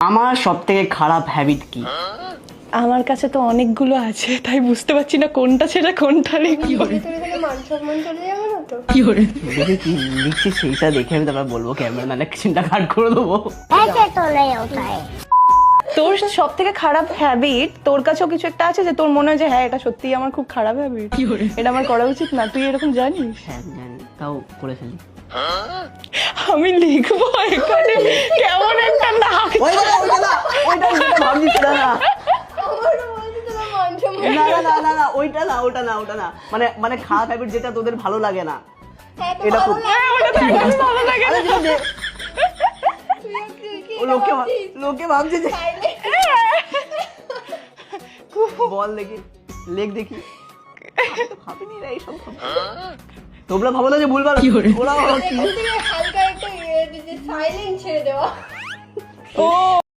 আমার সবথেকে খারাপ হ্যাবিট কি? আমার কাছে তো অনেকগুলো আছে, তাই বুঝতে পারছি না কোনটা ছেড়ে কোনটা লিখি। দেখে কি লিখছি সেইটা দেখে আমি তারপর বলবো, ক্যামেরাম্যানের চিন্তা কাট করে দেবো। তোর সব থেকে খারাপ হ্যাবিট, তোর কাছেও কিছু একটা আছে যে তোর মনে হয় যে হ্যাঁ এটা সত্যিই আমার খুব খারাপ হ্যাবিট, এটা আমার করা উচিত না, তুই এরকম জানিস? হ্যাঁ জানি, তাও করে ফেলি। আমি লিখবো এখানে কেমন একটা নাক। ওটা না, মানে খারাপ হ্যাবিট যেটা তোদের ভালো লাগে না, এটা খুব ভালো লাগে না। লোকে ভাবছে যে বল দেখি, লেখ দেখি। ভাবিনি রে এইসব। তোমরা ভাবো না যে ভুলভাল, ওরা ভাবো কি হালকা একটা সাইলেন্ট ছেড়ে দেওয়া। ও